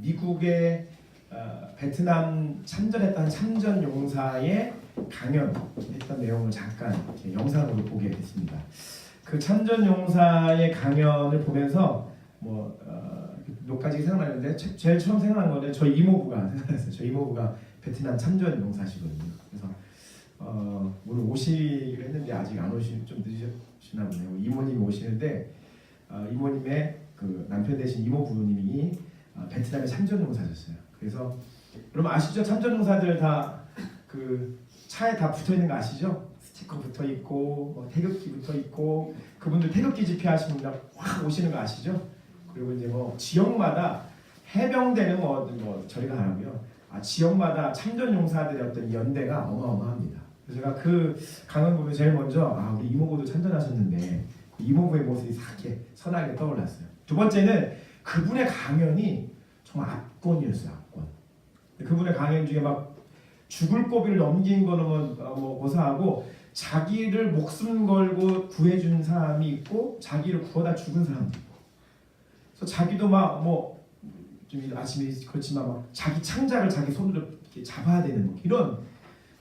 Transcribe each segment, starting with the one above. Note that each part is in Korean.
미국의 베트남 참전했던 참전 용사의 강연했던 내용을 잠깐 영상으로 보게 됐습니다. 그 참전 용사의 강연을 보면서 몇 가지 생각나는데 제일 처음 생각난 건데 저희 이모부가 생각났어요. 저희 이모부가 베트남 참전 용사시거든요. 그래서 오늘 오시기로 했는데 아직 안 오시 좀 늦으시나 보네요. 이모님이 오시는데 이모님의 그 남편 되신 이모부님이 베트남의 참전 용사셨어요. 그래서 여러분 아시죠? 참전 용사들 다 그 차에 다 붙어 있는 거 아시죠? 스티커 붙어 있고 태극기 붙어 있고 그분들 태극기 집회하시는 분들 확 오시는 거 아시죠? 그리고 이제 지역마다 해병대는 저리가 하고요. 지역마다 참전 용사들의 어떤 연대가 어마어마합니다. 그래서 제가 그 강연 보면 제일 먼저 우리 이모부도 참전하셨는데 그 이모부의 모습이 이렇게 선하게 떠올랐어요. 두 번째는 그분의 강연이 정말 압권이었어요. 압권. 그분의 강연 중에 막 죽을 고비를 넘긴 거는 고사하고 자기를 목숨 걸고 구해준 사람이 있고 자기를 구하다 죽은 사람도 있고. 그래서 자기도 좀 아침에 그렇지만 자기 창작을 자기 손으로 이렇게 잡아야 되는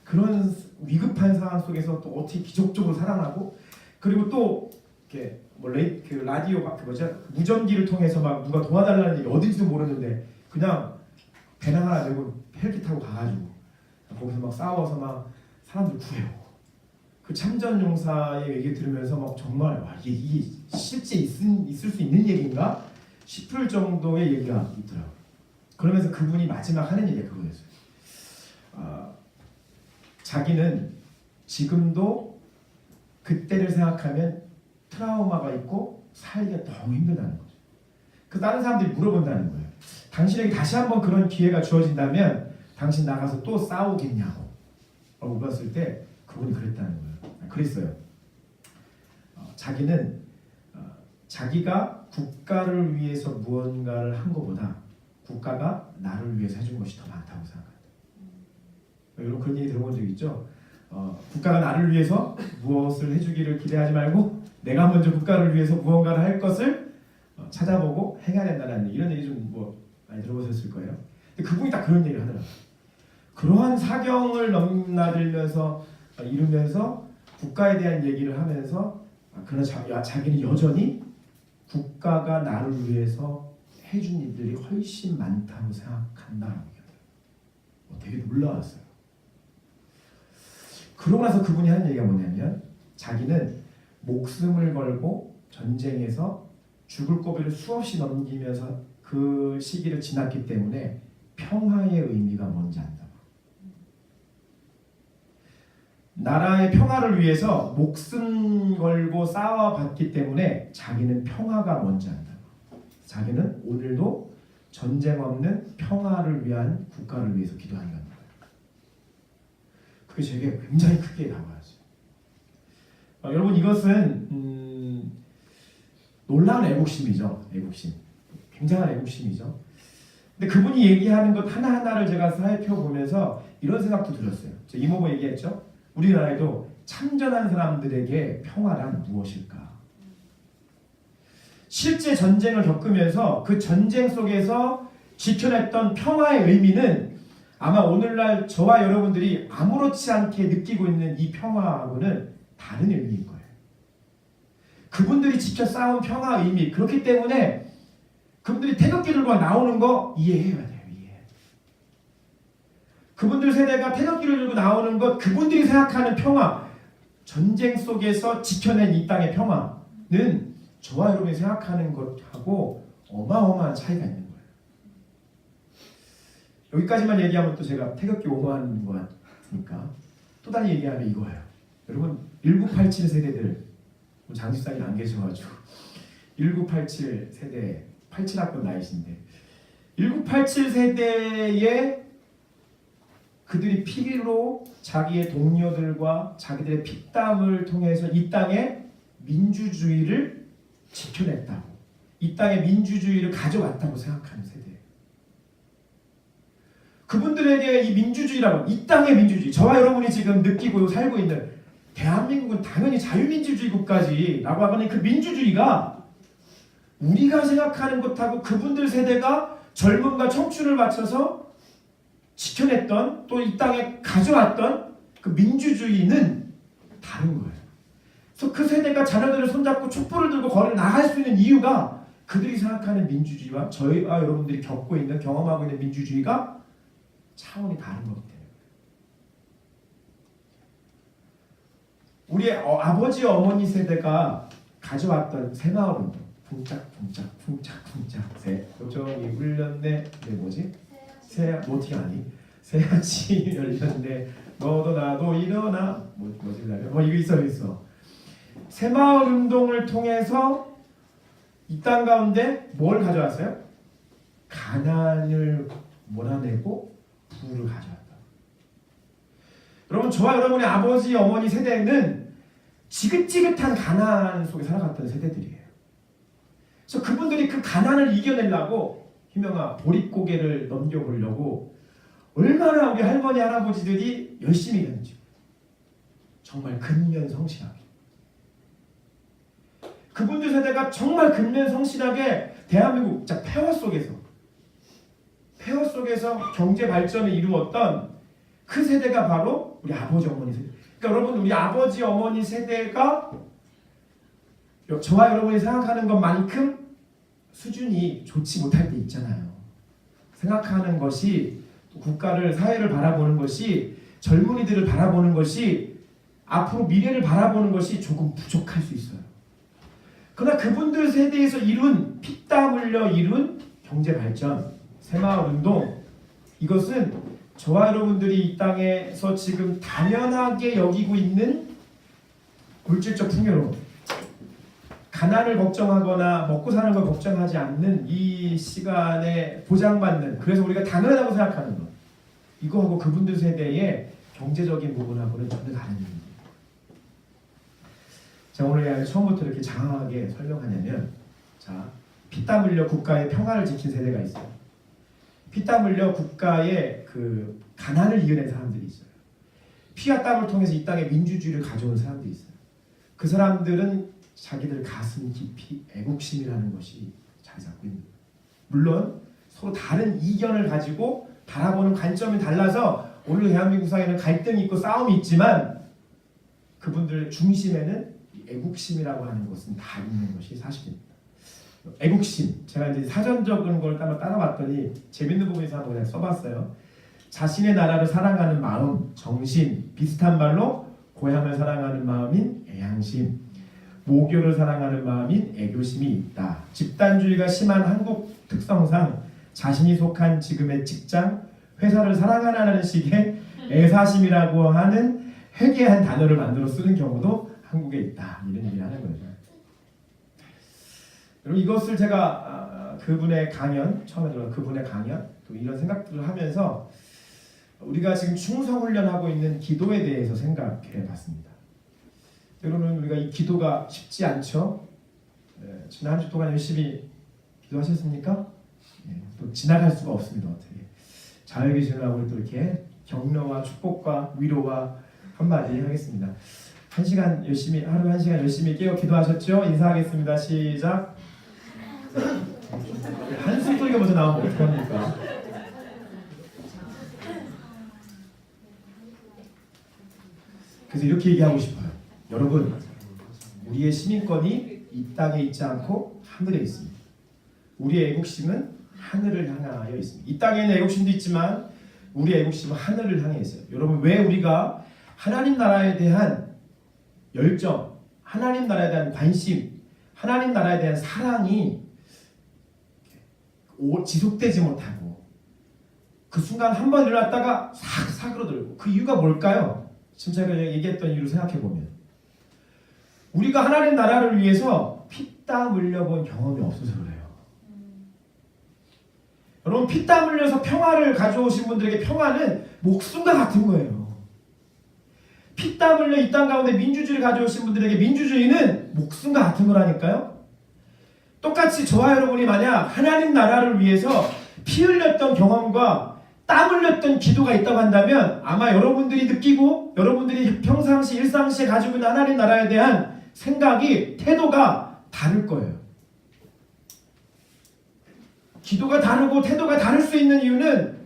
그런 위급한 상황 속에서 또 어떻게 기적적으로 살아나고 그리고 또 이렇게 그 라디오 무전기를 통해서 누가 도와달라는 얘기 어딘지도 모르는데 그냥 배낭 하나 메고 헬기 타고 가가지고 거기서 싸워서 사람들 구해오고 그 참전 용사의 얘기 들으면서 정말 이게 실제 있을 수 있는 얘기인가 싶을 정도의 얘기가 있더라고요. 그러면서 그분이 마지막 하는 얘기가 그거였어요. 자기는 지금도 그때를 생각하면 트라우마가 있고 살기가 너무 힘들다는 거죠. 그 다른 사람들이 물어본다는 거예요. 당신에게 다시 한번 그런 기회가 주어진다면 당신 나가서 또 싸우겠냐고 물었을 때 그분이 그랬다는 거예요. 그랬어요. 자기는 자기가 국가를 위해서 무언가를 한 것보다 국가가 나를 위해서 해준 것이 더 많다고 생각한다. 여러분 그런 얘기 들어본 적 있죠? 국가가 나를 위해서 무엇을 해주기를 기대하지 말고 내가 먼저 국가를 위해서 무언가를 할 것을 찾아보고 행해야 된다는 이런 얘기 좀 많이 들어보셨을 거예요. 근데 그분이 딱 그런 얘기를 하더라고요. 그러한 사경을 넘나들면서 이루면서 국가에 대한 얘기를 하면서 그러나 자기는 여전히 국가가 나를 위해서 해준 일들이 훨씬 많다고 생각한다라고 얘기하더라고요. 되게 놀라웠어요. 그러고 나서 그분이 하는 얘기가 뭐냐면 자기는 목숨을 걸고 전쟁에서 죽을 고비를 수없이 넘기면서 그 시기를 지났기 때문에 평화의 의미가 뭔지 안다. 나라의 평화를 위해서 목숨 걸고 싸워봤기 때문에 자기는 평화가 뭔지 안다. 자기는 오늘도 전쟁 없는 평화를 위한 국가를 위해서 기도한다는 거예요. 그게 제게 굉장히 크게 다가왔어요. 여러분 이것은 놀라운 애국심이죠. 애국심. 굉장한 애국심이죠. 근데 그분이 얘기하는 것 하나하나를 제가 살펴보면서 이런 생각도 들었어요. 저 이모부 얘기했죠. 우리나라에도 참전한 사람들에게 평화란 무엇일까? 실제 전쟁을 겪으면서 그 전쟁 속에서 지켜냈던 평화의 의미는 아마 오늘날 저와 여러분들이 아무렇지 않게 느끼고 있는 이 평화하고는 다른 의미인 거예요. 그분들이 직접 쌓은 평화 의미 그렇기 때문에 그분들이 태극기 들고 나오는 거 이해해야 돼요. 그분들 세대가 태극기를 들고 나오는 것 그분들이 생각하는 평화 전쟁 속에서 지켜낸 이 땅의 평화는 저와 여러분이 생각하는 것하고 어마어마한 차이가 있는 거예요. 여기까지만 얘기하면 또 제가 태극기 옹호하는 것 같으니까 또 다른 얘기하면 이거예요. 여러분 1987 세대들 장집사님 안 계셔가지고 1987 세대 87학번 나이신데 1987 세대의 그들이 피로 자기의 동료들과 자기들의 피땀을 통해서 이 땅의 민주주의를 지켜냈다고 이 땅의 민주주의를 가져왔다고 생각하는 세대예요. 그분들에게 이 민주주의라고 이 땅의 민주주의 저와 여러분이 지금 느끼고 살고 있는 대한민국은 당연히 자유민주주의 국가지라고 하면 그 민주주의가 우리가 생각하는 것하고 그분들 세대가 젊음과 청춘을 바쳐서 지켜냈던 또 이 땅에 가져왔던 그 민주주의는 다른 거예요. 그래서 그 세대가 자녀들을 손잡고 촛불을 들고 거리를 나갈 수 있는 이유가 그들이 생각하는 민주주의와 저희와 여러분들이 겪고 있는 경험하고 있는 민주주의가 차원이 다른 거기 때문에 우리 아버지 어머니 세대가 가져왔던 새마을운동 풍짝풍짝 새고정이 울렸네 뭐지? 어떻게 아니? 새아치 열렸네 너도 나도 일어나 뭐지 이거 있어 새마을운동을 통해서 이 땅 가운데 뭘 가져왔어요? 가난을 몰아내고 부를 가져왔다. 여러분 저와 여러분의 아버지 어머니 세대는 지긋지긋한 가난 속에 살아갔던 세대들이에요. 그래서 그분들이 그 가난을 이겨내려고 희명아 보릿고개를 넘겨보려고 얼마나 우리 할머니 할아버지들이 열심히 일했는지 정말 근면성실하게 그분들 세대가 정말 근면성실하게 대한민국 폐허 속에서 경제 발전을 이루었던 그 세대가 바로 우리 아버지 어머니 세대. 그러니까 여러분 우리 아버지 어머니 세대가 저와 여러분이 생각하는 것만큼 수준이 좋지 못할 때 있잖아요. 생각하는 것이 국가를 사회를 바라보는 것이 젊은이들을 바라보는 것이 앞으로 미래를 바라보는 것이 조금 부족할 수 있어요. 그러나 그분들 세대에서 이룬 피땀 흘려 이룬 경제 발전, 새마을운동 이것은 저와 여러분들이 이 땅에서 지금 당연하게 여기고 있는 물질적 풍요로움 가난을 걱정하거나 먹고 사는 걸 걱정하지 않는 이 시간에 보장받는 그래서 우리가 당연하다고 생각하는 것 이거하고 그분들 세대의 경제적인 부분하고는 전혀 다른 일입니다. 제가 오늘 처음부터 이렇게 장황하게 설명하냐면 자 피땀 흘려 국가의 평화를 지킨 세대가 있어요. 피땀 흘려 국가의 그 가난을 이겨낸 사람들이 있어요. 피와 땀을 통해서 이 땅에 민주주의를 가져온 사람들이 있어요. 그 사람들은 자기들 가슴 깊이 애국심이라는 것이 잘 잡고 있는 거예요. 물론 서로 다른 이견을 가지고 바라보는 관점이 달라서 오늘 대한민국 사회에는 갈등이 있고 싸움이 있지만 그분들 중심에는 애국심이라고 하는 것은 다 있는 것이 사실입니다. 애국심 제가 이제 사전적인 걸 따라봤더니 재밌는 부분에서 한번 그냥 써봤어요. 자신의 나라를 사랑하는 마음, 정신 비슷한 말로 고향을 사랑하는 마음인 애향심, 모교를 사랑하는 마음인 애교심이 있다. 집단주의가 심한 한국 특성상 자신이 속한 지금의 직장, 회사를 사랑하라는 식의 애사심이라고 하는 회개한 단어를 만들어 쓰는 경우도 한국에 있다. 이런 얘기를 하는 거죠. 여러분 이것을 제가 그분의 강연, 처음에 들은 그분의 강연 또 이런 생각들을 하면서 우리가 지금 충성훈련하고 있는 기도에 대해서 생각해 봤습니다. 여러분 우리가 이 기도가 쉽지 않죠? 지난 한 주 동안 열심히 기도하셨습니까? 또 지나갈 수가 없습니다. 어떻게 자유기준하고 또 이렇게 격려와 축복과 위로와 한마디 하겠습니다. 하루 1시간 열심히 깨어 기도하셨죠? 인사하겠습니다. 시작. 한숨 소리가 먼저 나오면 어떡합니까? 그래서 이렇게 얘기하고 싶어요. 여러분, 우리의 시민권이 이 땅에 있지 않고 하늘에 있습니다. 우리의 애국심은 하늘을 향하여 있습니다. 이 땅에는 애국심도 있지만 우리의 애국심은 하늘을 향해 있어요. 여러분, 왜 우리가 하나님 나라에 대한 열정, 하나님 나라에 대한 관심, 하나님 나라에 대한 사랑이 지속되지 못하고 그 순간 한번 일어났다가 싹 사그러들고 그 이유가 뭘까요? 지금 제가 얘기했던 이유를 생각해보면 우리가 하나님 나라를 위해서 피땀 흘려본 경험이 없어서 그래요. 여러분 피땀 흘려서 평화를 가져오신 분들에게 평화는 목숨과 같은 거예요. 피땀 흘려 이 땅 가운데 민주주의를 가져오신 분들에게 민주주의는 목숨과 같은 거라니까요. 똑같이 저와 여러분이 만약 하나님 나라를 위해서 피 흘렸던 경험과 땀 흘렸던 기도가 있다고 한다면 아마 여러분들이 느끼고 여러분들이 평상시 일상시에 가지고 있는 하나님 나라에 대한 생각이 태도가 다를 거예요. 기도가 다르고 태도가 다를 수 있는 이유는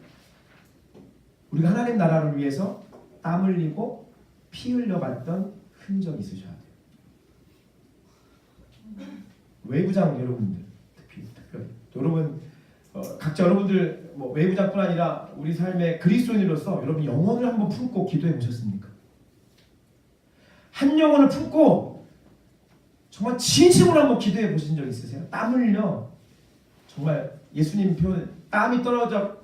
우리가 하나님 나라를 위해서 땀 흘리고 피 흘려봤던 흔적이 있으셔야 돼요. 외부장 여러분들 특별히 여러분 각자 여러분들 뭐 외부장뿐 아니라 우리 삶의 그리스도인으로서 여러분 영혼을 한번 품고 기도해 보셨습니까? 한 영혼을 품고 정말 진심으로 한번 기도해 보신 적 있으세요? 땀 흘려 정말 예수님 표현 땀이 떨어져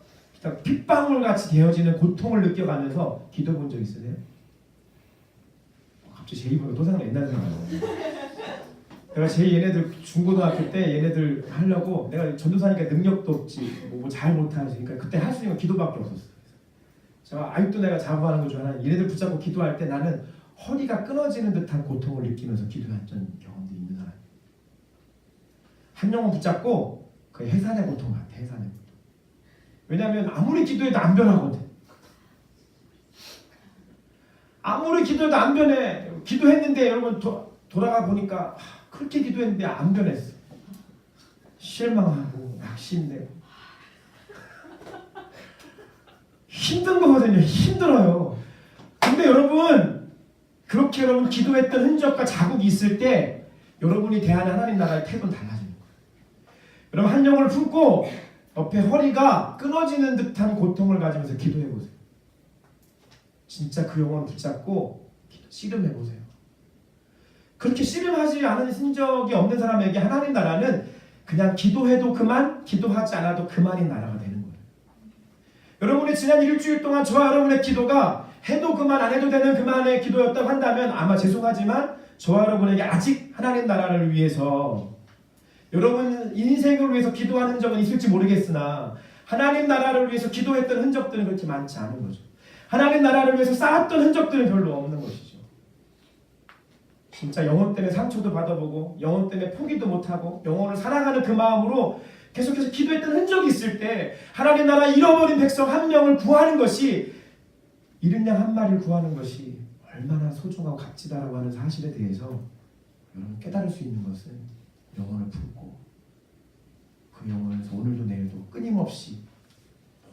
핏방울 같이 되어지는 고통을 느껴가면서 기도해 본 적 있으세요? 갑자기 제 입으로 또 생각 옛날 생각나요. 내가 제 얘네들 중고등학교 때 얘네들 하려고 내가 전도사니까 능력도 없지 뭐 잘 못하지 그러니까 그때 할 수 있는 건 기도밖에 없었어요. 제가 아직도 내가 자부하는 것 중 하나는 얘네들 붙잡고 기도할 때 나는 허리가 끊어지는 듯한 고통을 느끼면서 기도했던 경험도 있는 사람. 한 영혼 붙잡고 그 해산의 고통 같아. 해산의 고통. 왜냐하면 아무리 기도해도 안 변하거든. 아무리 기도해도 안 변해. 기도했는데 여러분 돌아가 보니까 그렇게 기도했는데 안 변했어. 실망하고 낙심되고 힘든 거거든요. 힘들어요. 근데 여러분 그렇게 여러분 기도했던 흔적과 자국이 있을 때 여러분이 대하는 하나님 나라의 태도는 달라지는 거예요. 여러분 한 영혼을 품고 옆에 허리가 끊어지는 듯한 고통을 가지면서 기도해 보세요. 진짜 그 영혼을 붙잡고 씨름해 보세요. 그렇게 씨름하지 않은 흔적이 없는 사람에게 하나님 나라는 그냥 기도해도 그만, 기도하지 않아도 그만인 나라가 되는 거예요. 여러분의 지난 일주일 동안 저와 여러분의 기도가 해도 그만 안 해도 되는 그만의 기도였다고 한다면 아마 죄송하지만 저와 여러분에게 아직 하나님 나라를 위해서 여러분 인생을 위해서 기도하는 흔적은 있을지 모르겠으나 하나님 나라를 위해서 기도했던 흔적들은 그렇게 많지 않은 거죠. 하나님 나라를 위해서 쌓았던 흔적들은 별로 없는 것이죠. 진짜 영혼 때문에 상처도 받아보고 영혼 때문에 포기도 못하고 영혼을 사랑하는 그 마음으로 계속해서 기도했던 흔적이 있을 때 하나님 나라 잃어버린 백성 한 명을 구하는 것이 잃은 양 한 마리를 구하는 것이 얼마나 소중하고 값지다라고 하는 사실에 대해서 여러분 깨달을 수 있는 것은 영혼을 품고 그 영혼에서 오늘도 내일도 끊임없이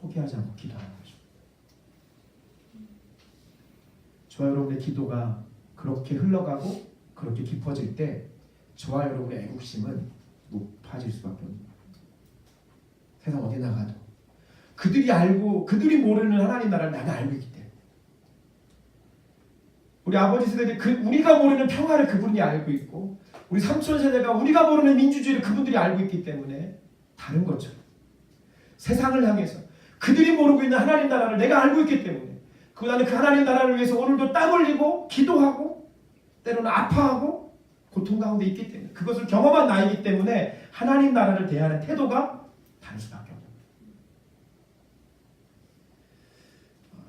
포기하지 않고 기도하는 거죠. 저와 여러분의 기도가 그렇게 흘러가고 그렇게 깊어질 때 저와 여러분의 애국심은 높아질 수밖에 없는 거예요. 세상 어디 나가도 그들이 알고 그들이 모르는 하나님 나라를 나는 알고 있기 때문에 우리 아버지 세대들이 우리가 모르는 평화를 그분이 알고 있고 우리 삼촌 세대가 우리가 모르는 민주주의를 그분들이 알고 있기 때문에 다른 것처럼 세상을 향해서 그들이 모르고 있는 하나님 나라를 내가 알고 있기 때문에 나는 그 하나님 나라를 위해서 오늘도 땀 흘리고 기도하고 때로는 아파하고 고통 가운데 있기 때문에 그것을 경험한 나이기 때문에 하나님 나라를 대하는 태도가 다를 수밖에 없는 거예요.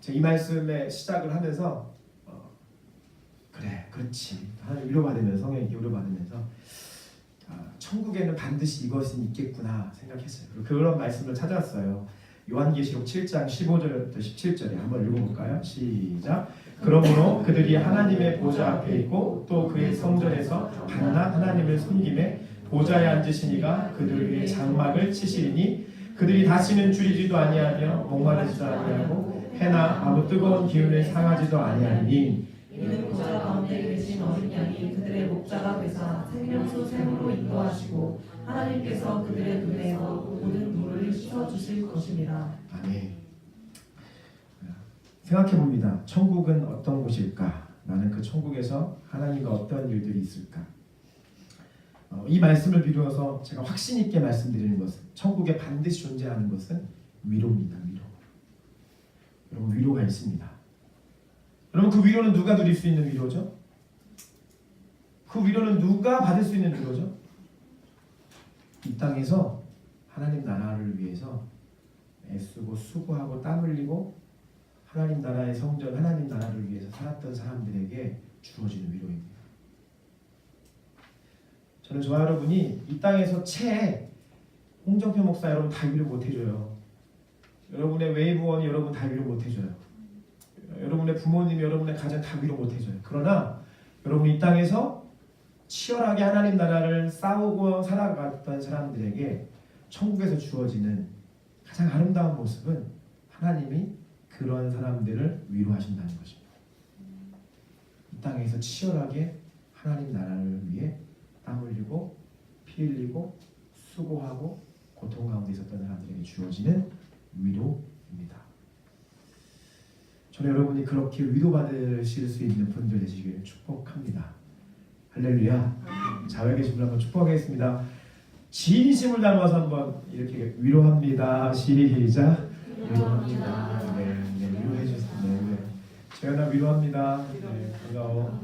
제가 이 말씀의 시작을 하면서 그래 그렇지 하나님 위로받으면서 성령님께 위로받으면서 천국에는 반드시 이것은 있겠구나 생각했어요. 그리고 그런 말씀을 찾았어요. 요한계시록 7장 15절부터 17절에 한번 읽어볼까요? 시작. 그러므로 그들이 하나님의 보좌 앞에 있고 또 그의 성전에서 밤낮 하나님을 섬김에 보좌에 앉으신 이가 그들 위에 장막을 치시리니 그들이 다시는 줄이지도 아니하며 목마르지도 아니하고 해나 아무 뜨거운 기운을 상하지도 아니하니 이는 보좌 가운데 계신 어린 양이 그들의 목자가 되사 생명수 샘으로 인도하시고 하나님께서 그들의 눈에서 모든 물을 씻어주실 것입니다. 아멘. 생각해봅니다. 천국은 어떤 곳일까? 나는 그 천국에서 하나님과 어떤 일들이 있을까? 이 말씀을 비추어서 제가 확신 있게 말씀드리는 것은 천국에 반드시 존재하는 것은 위로입니다. 위로. 여러분 위로가 있습니다. 여러분 그 위로는 누가 누릴 수 있는 위로죠? 그 위로는 누가 받을 수 있는 위로죠? 이 땅에서 하나님 나라를 위해서 애쓰고 수고하고 땀 흘리고 하나님 나라의 성전, 하나님 나라를 위해서 살았던 사람들에게 주어지는 위로입니다. 저는 저와 여러분이 이 땅에서 채 홍정표 목사 여러분 다 위로 못해줘요. 여러분의 외부원이 여러분 다 위로 못해줘요. 여러분의 부모님이 여러분의 가정 다 위로 못해줘요. 그러나 여러분 이 땅에서 치열하게 하나님 나라를 싸우고 살아갔던 사람들에게 천국에서 주어지는 가장 아름다운 모습은 하나님이 그런 사람들을 위로하신다는 것입니다. 이 땅에서 치열하게 하나님 나라를 위해 땀 흘리고 피 흘리고 수고하고 고통 가운데 있었던 사람들에게 주어지는 위로입니다. 저는 여러분이 그렇게 위로받으실 수 있는 분들 되시길 축복합니다. 할렐루야. 좌우에 계신 분 한번 축복하겠습니다. 진심을 담아서 한번 이렇게 위로합니다. 시작. 위로합니다. 네, 위로해 주세요. 네. 제가 나 위로합니다. 네, 반가워.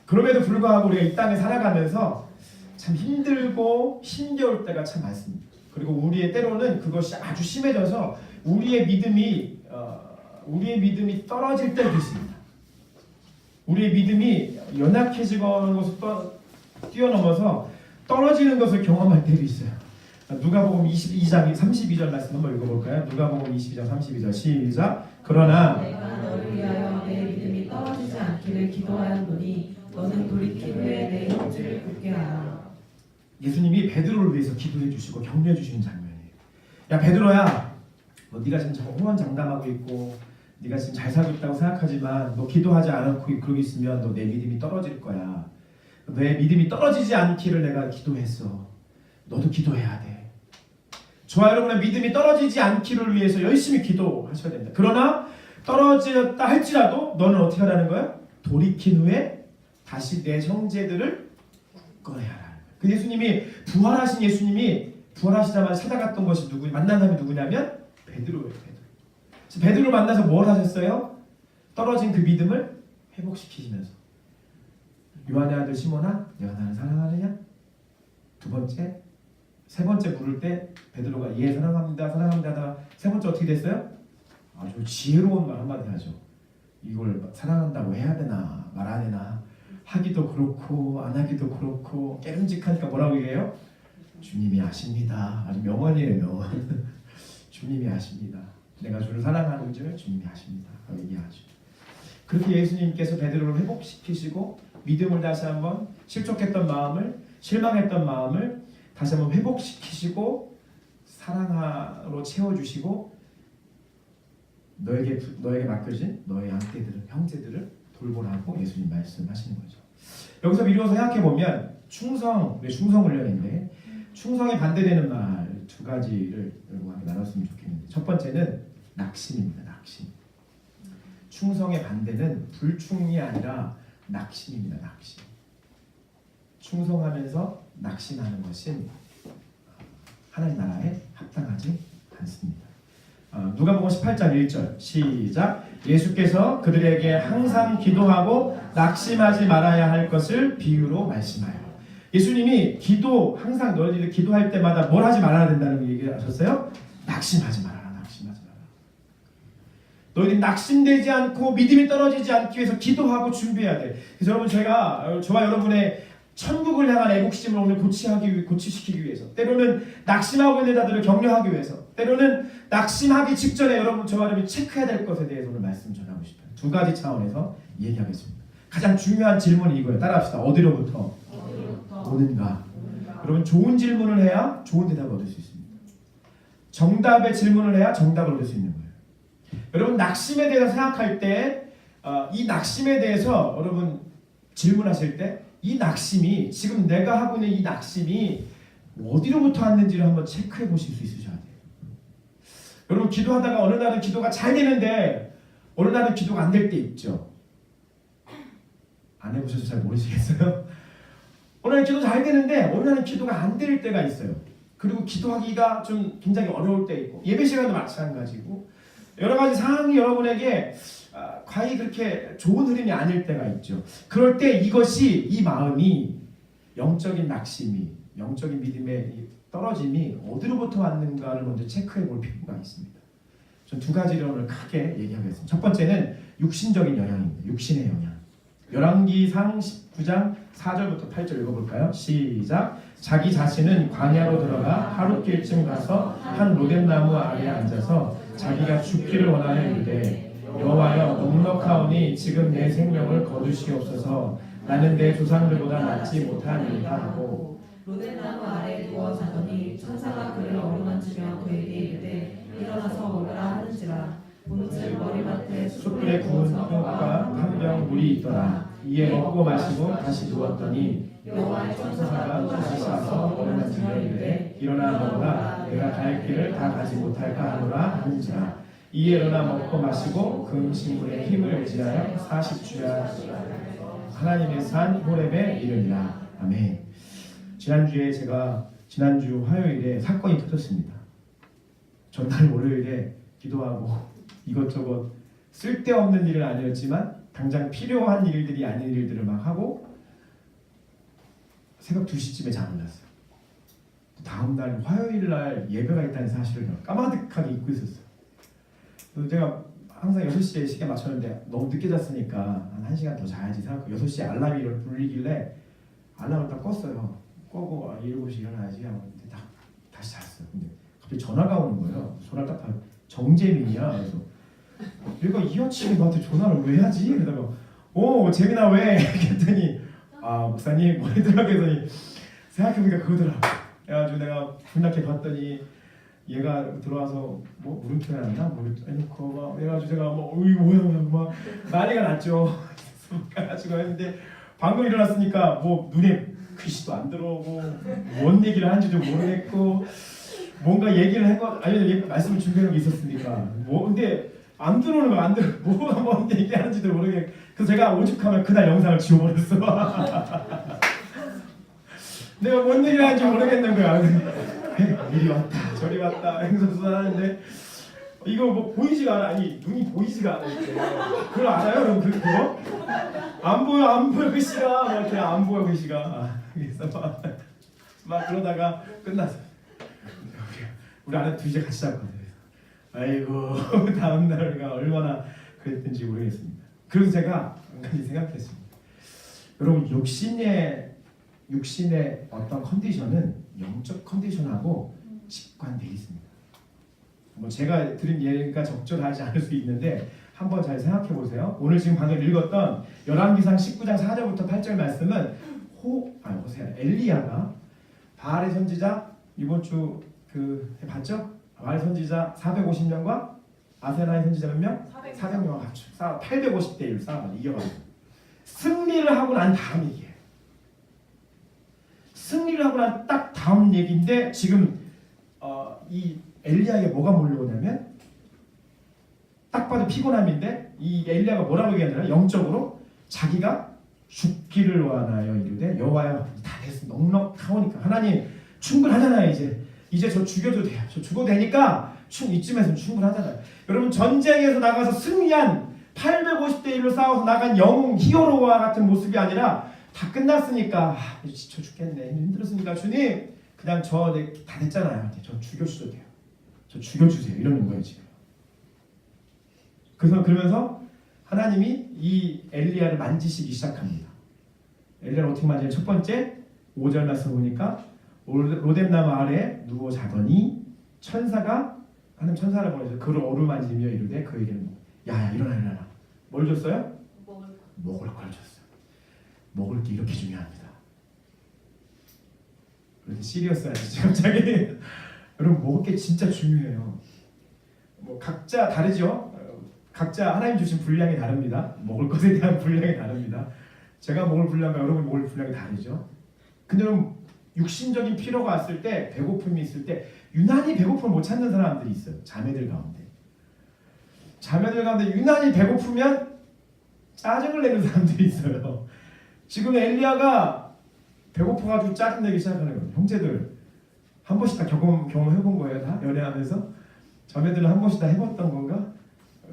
그럼에도 불구하고 우리가 이 땅에 살아가면서 참 힘들고 힘겨울 때가 참 많습니다. 그리고 우리의 때로는 그것이 아주 심해져서 우리의 믿음이 떨어질 때도 있습니다. 우리의 믿음이 연약해지는 것을 뛰어넘어서 떨어지는 것을 경험할 때도 있어요. 누가복음 22장 32절 말씀 한번 읽어볼까요? 누가복음 22장 32절 시작. 그러나 내가 너를 위하여 내 믿음이 떨어지지 않기를 기도하였노니 너는 돌이킨 후에 내 형제를 굳게 하라. 예수님이 베드로를 위해서 기도해 주시고 격려해 주시는 장면이에요. 야 베드로야, 네가 지금 호언장담하고 있고 네가 지금 잘 살고 있다고 생각하지만 너 기도하지 않고 그러고 있으면 너 내 믿음이 떨어질 거야. 내 믿음이 떨어지지 않기를 내가 기도했어. 너도 기도해야 돼. 저와 여러분의 믿음이 떨어지지 않기를 위해서 열심히 기도하셔야 됩니다. 그러나 떨어졌다 할지라도 너는 어떻게 하라는 거야? 돌이킨 후에 다시 내 형제들을 굳건히 하라. 그 예수님이 부활하신 예수님이 부활하시자마자 찾아갔던 것이 만난 사람이 누구냐면 베드로예요. 베드로를 만나서 뭘 하셨어요? 떨어진 그 믿음을 회복시키시면서 요한의 아들 시몬아, 내가 나를 사랑하느냐? 세 번째 물을 때 베드로가 예 사랑합니다 하다가 세 번째 어떻게 됐어요? 아주 지혜로운 말 한마디 하죠. 이걸 사랑한다고 해야 되나 말 안 해나 하기도 그렇고 안 하기도 그렇고 깨름직하니까 뭐라고 얘기해요? 주님이 아십니다. 아주 명언이에요, 명언. 주님이 아십니다. 내가 주를 사랑하는 줄 주님이 아십니다. 라고 얘기하죠. 그렇게 예수님께서 베드로를 회복시키시고 믿음을 다시 한번 실족했던 마음을, 실망했던 마음을 다시 한번 회복시키시고 사랑으로 채워주시고 너에게 맡겨진 너의 형제들을 돌보라고 예수님 말씀하시는 거죠. 여기서 미루어서 생각해보면 충성 훈련인데 충성에 반대되는 말 두 가지를 여러분과 나눴으면 좋겠는데 첫 번째는 낙심입니다. 낙심. 충성의 반대는 불충이 아니라 낙심입니다. 낙심. 충성하면서 낙심하는 것은 하나님 나라에 합당하지 않습니다. 누가복음 18장 1절 시작. 예수께서 그들에게 항상 기도하고 낙심하지 말아야 할 것을 비유로 말씀하여. 예수님이 항상 너희들이 기도할 때마다 뭘 하지 말아야 된다는 얘기를 하셨어요? 낙심하지 말아라. 낙심하지 말아라. 너희들이 낙심되지 않고 믿음이 떨어지지 않기 위해서 기도하고 준비해야 돼. 그래서 여러분 저와 여러분의 천국을 향한 애국심을 오늘 고치시키기 위해서 때로는 낙심하고 있는 자들을 격려하기 위해서 때로는 낙심하기 직전에 저와 여러분이 체크해야 될 것에 대해서 오늘 말씀 전하고 싶어요. 두 가지 차원에서 얘기하겠습니다. 가장 중요한 질문이 이거예요. 따라합시다. 어디로부터 오는가? 여러분 좋은 질문을 해야 좋은 대답을 얻을 수 있습니다. 정답의 질문을 해야 정답을 얻을 수 있는 거예요. 여러분 낙심에 대해서 생각할 때 이 낙심에 대해서 여러분 질문하실 때 이 낙심이 지금 내가 하고 있는 이 낙심이 어디로부터 왔는지를 한번 체크해 보실 수 있으셔야 돼요. 여러분 기도하다가 어느 날은 기도가 잘 되는데 어느 날은 기도가 안 될 때 있죠. 안 해보셔서 잘 모르시겠어요? 어느 날은 기도 잘 되는데 어느 날은 기도가 안 될 때가 있어요. 그리고 기도하기가 좀 굉장히 어려울 때 있고 예배 시간도 마찬가지고 여러 가지 상황이 여러분에게 과히 그렇게 좋은 흐름이 아닐 때가 있죠. 그럴 때 이 마음이 영적인 낙심이 영적인 믿음의 떨어짐이 어디로부터 왔는가를 먼저 체크해 볼 필요가 있습니다. 전 두 가지를 오늘 크게 얘기하겠습니다. 첫 번째는 육신적인 영향입니다. 육신의 영향. 열왕기상 19장 4절부터 8절 읽어볼까요? 시작. 자기 자신은 광야로 들어가 하룻길쯤 가서 한 로뎀나무 아래에 앉아서 자기가 죽기를 원하는 이르되 여호와여 넉넉하오니 지금 내 생명을 거두시옵소서. 나는 내 조상들보다 낫지 못하니이다 하고 로덴나무 아래 누워 자더니 천사가 그를 어루만지며 그에게 이르되 일어나서 먹으라 하는지라. 본즉 머리맡에 숯불에 구운 콩과 한 병 물이 있더라. 이에 먹고 마시고 다시 누웠더니 여호와의 천사가 다시 와서 어루만지며 이르되 일어나 먹으라. 내가 갈 길을 다 가지 못할까 하노라 하는지라. 이에 일어나 먹고 마시고 그 음식물에 힘을 의지하여 40주야 하나님의 산 호렙에 이르니라. 아멘. 지난주 화요일에 사건이 터졌습니다. 전날 월요일에 기도하고 이것저것 쓸데없는 일은 아니었지만 당장 필요한 일들이 아닌 일들을 막 하고 새벽 2시쯤에 잠을 잤어요. 다음날 화요일날 예배가 있다는 사실을 까마득하게 잊고 있었어요. 그래서 제가 항상 6시에 시계 맞췄는데 너무 늦게 잤으니까 한 1시간 더 자야지 생각하고 6시에 알람이 울리길래 알람을 딱 껐어요. 끄고 7시 일어나야지 하고 다시 잤어요. 근데 갑자기 전화가 오는 거예요. 전화를 딱 봐요. 정재민이야. 그래서 얘가 이 아침에 나한테 전화를 왜 하지? 그러다가 재민아 왜? 그랬더니 목사님 뭐래더라 그랬더니 생각해보니까 그거더라. 그래가지고 내가 분명히 봤더니 얘가 들어와서 뭐 물음표를 한다? 뭐 해놓고 막 그래가지고 제가 이거 뭐야 막 난리가 났죠. 그래가지고 했는데 방금 일어났으니까 뭐 눈에 글씨도 안 들어오고 뭔 얘기를 하는지도 모르겠고 뭔가 얘기를 아니 말씀을 준비한 게 있었으니까 근데 안 들어오는 거 안 들어 뭔 얘기하는지도 모르겠고 그래서 제가 오죽하면 그날 영상을 지워버렸어. 내가 뭔 얘기를 하는지 모르겠는 거야. 이리 왔다 저리 왔다 행선수하는데 이거 뭐 보이지가 않아. 아니 눈이 보이지가 않아. 그걸 알아요? 그럼 그거? 안 보여 글씨가 막 이렇게 안 보여 글씨가. 그래서 막 그러다가 끝났어. 우리 아내 2시에 같이 잤거든요. 아이고 다음날 우리가 얼마나 그랬는지 모르겠습니다. 그래서 제가 한 가지 생각했습니다. 여러분 육신의 어떤 컨디션은 영적 컨디션하고 직관되어 있습니다. 뭐 제가 드린 예가 적절하지 않을 수 있는데 한번 잘 생각해 보세요. 오늘 지금 방금 읽었던 열왕기상 19장 4절부터 8절 말씀은 엘리야가 바알의 선지자 이번 주 봤죠? 바알의 선지자 450명과 아세나의 선지자 몇 명? 400명과 같이 850대 1 싸움을 이겨가지고 승리를 하고 난 다음 얘기예요. 승리를 하고 난 딱 다음 얘기인데 지금 이 엘리야에게 뭐가 몰려오냐면 딱 봐도 피곤함인데 이 엘리야가 뭐라고 얘기하냐면 영적으로 자기가 죽기를 원하여 이르되 여호와여 다 됐어 넉넉하오니까 하나님 충분하잖아요. 이제 저 죽여도 돼요. 저 죽어도 되니까 이쯤에서는 충분하잖아요. 여러분 전쟁에서 나가서 승리한 850대 1로 싸워서 나간 영웅 히어로와 같은 모습이 아니라 다 끝났으니까 지쳐 죽겠네 힘들었으니까 주님 그냥 다 됐잖아요. 저 죽여주셔도 돼요. 저 죽여주세요. 이러는 거예요 지금. 그러면서 하나님이 이 엘리야를 만지시기 시작합니다. 엘리야를 어떻게 만지냐면 첫 번째 5절 말씀 보니까 로뎀나무 아래 누워 자더니 하나님 천사를 보내서 그를 어루만지며 이르되 그에게는 야야 일어나 뭘 줬어요? 먹을 걸 줬어요. 먹을 게 이렇게 중요합니다. 그렇게 시리어스하시죠 갑자기. 여러분 먹을 게 진짜 중요해요. 뭐 각자 다르죠. 각자 하나님 주신 분량이 다릅니다. 먹을 것에 대한 분량이 다릅니다. 제가 먹을 분량과 여러분 먹을 분량이 다르죠. 근데 여러분 육신적인 피로가 왔을 때 배고픔이 있을 때 유난히 배고픔을 못 찾는 사람들이 있어요. 자매들 가운데 유난히 배고프면 짜증을 내는 사람들이 있어요. 지금 엘리야가 배고파가지고 짜증내기 시작하는 거예요. 형제들 한 번씩 다 경험해본 거예요. 다 연애하면서 자매들은 한 번씩 다 해봤던 건가?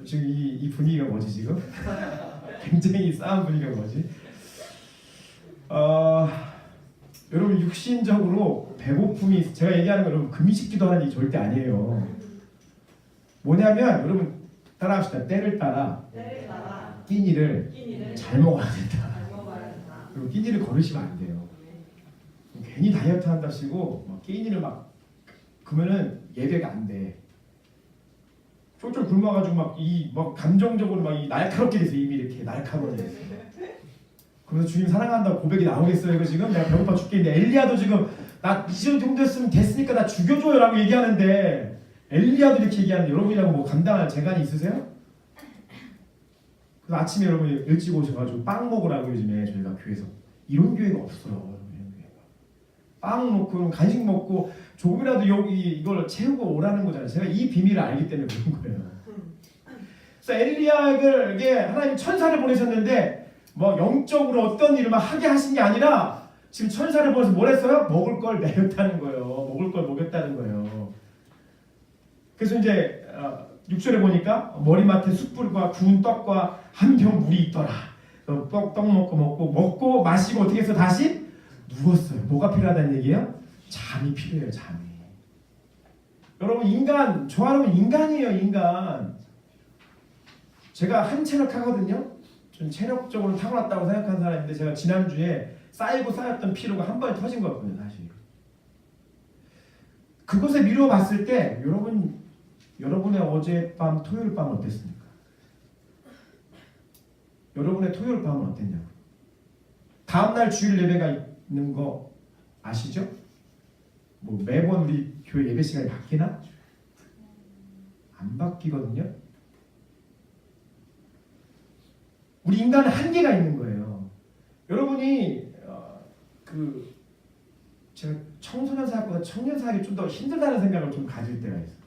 지금 이 분위기가 뭐지 지금? 굉장히 싸한 분위기가 뭐지? 여러분 육신적으로 배고픔이 제가 얘기하는 거 여러분 금식기도 하는 게 절대 아니에요. 뭐냐면 여러분 따라합시다. 때를 따라 끼니를 잘 먹어야 된다. 그리고 끼니를 거르시면 안 돼요. 괜히 다이어트 한답시고 끼니를 그러면은 예배가 안 돼. 쫄쫄 굶어가지고 막 감정적으로 이 날카롭게 돼서 이미 이렇게 날카로워져 있어요. 그래서 주님 사랑한다고 고백이 나오겠어요? 이거 지금 내가 배고파 죽겠는데 엘리야도 지금 나 이 정도 했으면 됐으니까 나 죽여줘요라고 얘기하는데 엘리야도 이렇게 얘기하는데 여러분이라고 뭐 감당할 재간이 있으세요? 그래서 아침에 여러분이 일찍 오셔가지고 빵 먹으라고 요즘에 저희가 교회에서 이런 교회가 없어요. 이런 교회가. 빵 먹고 간식 먹고 조금이라도 여기 이걸 채우고 오라는 거잖아요. 제가 이 비밀을 알기 때문에 그런 거예요. 그래서 엘리야에게 하나님 천사를 보내셨는데 뭐 영적으로 어떤 일을 막 하게 하신 게 아니라 지금 천사를 보내서 뭘 했어요? 먹을 걸 먹였다는 거예요. 먹을 걸 먹였다는 거예요. 그래서 이제 6절에 보니까 머리맡에 숯불과 구운 떡과 한 병 물이 있더라. 떡 먹고 마시고 어떻게 해서 다시 누웠어요. 뭐가 필요하다는 얘기예요? 잠이 필요해요. 잠이. 여러분 인간 좋아하는 인간이에요. 인간. 제가 한 체력 하거든요. 전 체력적으로 타고났다고 생각하는 사람인데 제가 지난주에 쌓였던 피로가 한 번에 터진 거거든요. 사실. 그것에 미루어 봤을 때 여러분의 어젯밤 토요일 밤은 어땠습니까? 여러분의 토요일 밤은 어땠냐고. 다음날 주일 예배가 있는 거 아시죠? 뭐 매번 우리 교회 예배 시간이 바뀌나? 안 바뀌거든요. 우리 인간은 한계가 있는 거예요. 여러분이 제가 청소년 사역보다 청년 사역이 좀 더 힘들다는 생각을 좀 가질 때가 있어요.